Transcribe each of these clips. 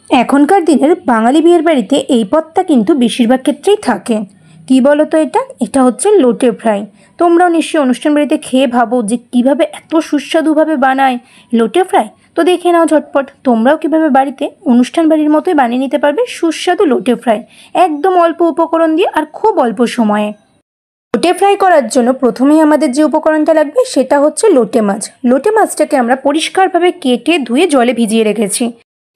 এখনকার দিনের বাঙালি বিয়ের বাড়িতে এই পদটা কিন্তু বেশিরভাগ ক্ষেত্রেই থাকে। কি বলো তো, এটা হচ্ছে লোটে ফ্রাই। তোমরাও নিশ্চয়ই অনুষ্ঠান বাড়িতে খেয়ে ভাবো যে কিভাবে এত সুস্বাদুভাবে বানায় লোটে ফ্রাই। তো দেখে নাও ঝটপট তোমরাও কিভাবে বাড়িতে অনুষ্ঠান বাড়ির মতোই বানিয়ে নিতে পারবে সুস্বাদু লোটে ফ্রাই, একদম অল্প উপকরণ দিয়ে আর খুব অল্প সময়ে। লোটে ফ্রাই করার জন্য প্রথমেই আমাদের যে উপকরণটা লাগবে সেটা হচ্ছে লোটে মাছ। লোটে মাছটাকে আমরা পরিষ্কারভাবে কেটে ধুয়ে জলে ভিজিয়ে রেখেছি।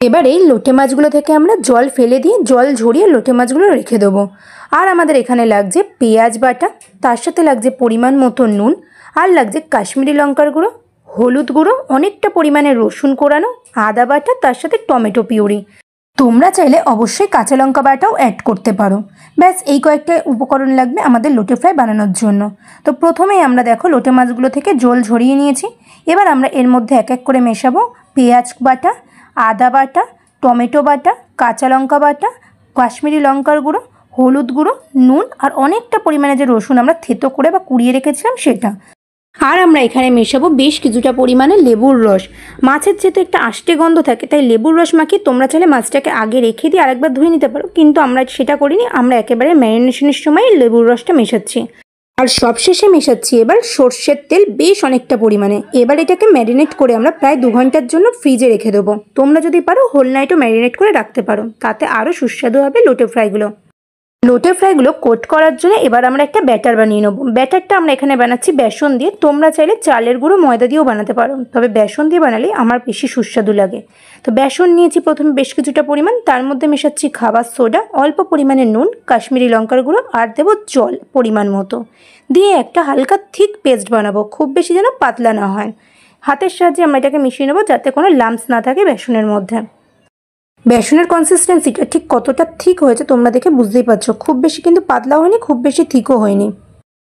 এবার এই লোটে মাছগুলো থেকে আমরা জল ফেলে দিয়ে জল ঝরিয়ে লোটে মাছগুলো রেখে দেবো। আর আমাদের এখানে লাগছে পেঁয়াজ বাটা, তার সাথে লাগছে পরিমাণ মতো নুন, আর লাগছে কাশ্মীরি লঙ্কার গুঁড়ো, হলুদ গুঁড়ো, অনেকটা পরিমাণে রসুন কোরানো, আদা বাটা, তার সাথে টমেটো পিউরি। তোমরা চাইলে অবশ্যই কাঁচা লঙ্কা বাটাও অ্যাড করতে পারো। ব্যাস এই কয়েকটা উপকরণ লাগবে আমাদের লোটে ফ্রাই বানানোর জন্য। তো প্রথমেই আমরা দেখো লোটে মাছগুলো থেকে জল ঝরিয়ে নিয়েছি। এবার আমরা এর মধ্যে এক এক করে মেশাবো পেঁয়াজ বাটা, আদা বাটা, টমেটো বাটা, কাঁচা লঙ্কা বাটা, কাশ্মীরি লঙ্কার গুঁড়ো, হলুদ গুঁড়ো, নুন, আর অনেকটা পরিমাণে যে রসুন আমরা থেতো করে বা কুড়িয়ে রেখেছিলাম সেটা। আর আমরা এখানে মেশাবো বেশ কিছুটা পরিমাণে লেবুর রস। মাছের যেহেতু একটা আষ্টে গন্ধ থাকে, তাই লেবুর রস মাখিয়ে তোমরা চাইলে মাছটাকে আগে রেখে দিয়ে আরেকবার ধুয়ে নিতে পারো, কিন্তু আমরা সেটা করিনি। আমরা একেবারে ম্যারিনেশনের সময় লেবুর রসটা মেশাচ্ছি। আর সবশেষে মেশাচ্ছি এবার সর্ষের তেল বেশ অনেকটা পরিমাণে। এবার এটাকে ম্যারিনেট করে আমরা প্রায় 2 ঘন্টার জন্য ফ্রিজে রেখে দেবো। তোমরা যদি পারো হোল নাইটও ম্যারিনেট করে রাখতে পারো, তাতে আরও সুস্বাদু হবে লোটে ফ্রাইগুলো। লোটে ফ্রাইগুলো কোট করার জন্য এবার আমরা একটা ব্যাটার বানিয়ে নেবো। ব্যাটারটা আমরা এখানে বানাচ্ছি বেসন দিয়ে। তোমরা চাইলে চালের গুঁড়ো, ময়দা দিয়েও বানাতে পারো, তবে বেসন দিয়ে বানালে আমার বেশি সুস্বাদু লাগে। তো বেসন নিয়েছি প্রথমে বেশ কিছুটা পরিমাণ, তার মধ্যে মেশাচ্ছি খাবার সোডা, অল্প পরিমাণে নুন, কাশ্মীরি লঙ্কার গুঁড়ো, আর দেবো জল পরিমাণ মতো, দিয়ে একটা হালকা থিক পেস্ট বানাবো। খুব বেশি যেন পাতলা না হয়। হাতের সাহায্যে আমরা এটাকে মিশিয়ে নেবো যাতে কোনো লাম্পস না থাকে বেসনের মধ্যে। বেসনের কনসিস্টেন্সিটা ঠিক কতটা থিক হয়েছে তোমরা দেখে বুঝতেই পারছো। খুব বেশি কিন্তু পাতলা হয়নি, খুব বেশি থিকও হয়নি।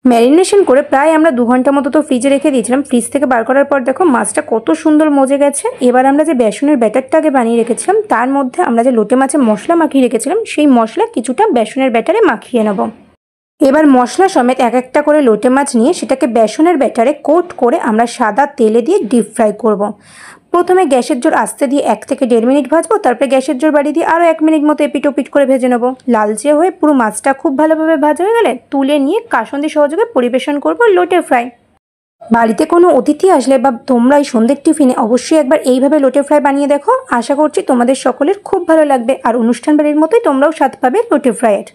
ম্যারিনেশন করে প্রায় আমরা 2 ঘন্টা মতো তো ফ্রিজে রেখে দিয়েছিলাম। ফ্রিজ থেকে বার করার পর দেখো মাছটা কত সুন্দর মজে গেছে। এবার আমরা যে বেসনের ব্যাটারটা আগে বানিয়ে রেখেছিলাম, তার মধ্যে আমরা যে লোটে মাছের মশলা মাখিয়ে রেখেছিলাম, সেই মশলা কিছুটা বেসনের ব্যাটারে মাখিয়ে নেব। এবার মশলা সমেত এক একটা করে লোটে মাছ নিয়ে সেটাকে বেসনের ব্যাটারে কোট করে আমরা সাদা তেলে দিয়ে ডিপ ফ্রাই করব। প্রথমে গ্যাসের জোর আস্তে দিয়ে 1 থেকে 1.5 মিনিট ভাজবো, তারপরে গ্যাসের জোর বাড়িয়ে দিয়ে আরও 1 মিনিট মতো এপিট ওপিট করে ভেজে নেবো। লালচে হয়ে পুরো মাছটা খুব ভালোভাবে ভাজা হয়ে গেলে তুলে নিয়ে কাসুন্দি সহযোগে পরিবেশন করব লোটে ফ্রাই। বাড়িতে কোনো অতিথি আসলে বা তোমরা এই সন্ধ্যের টিফিনে অবশ্যই একবার এইভাবে লোটে ফ্রাই বানিয়ে দেখো। আশা করছি তোমাদের সকলের খুব ভালো লাগবে, আর অনুষ্ঠান বাড়ির মতোই তোমরাও স্বাদ পাবে লোটে ফ্রাইয়ের।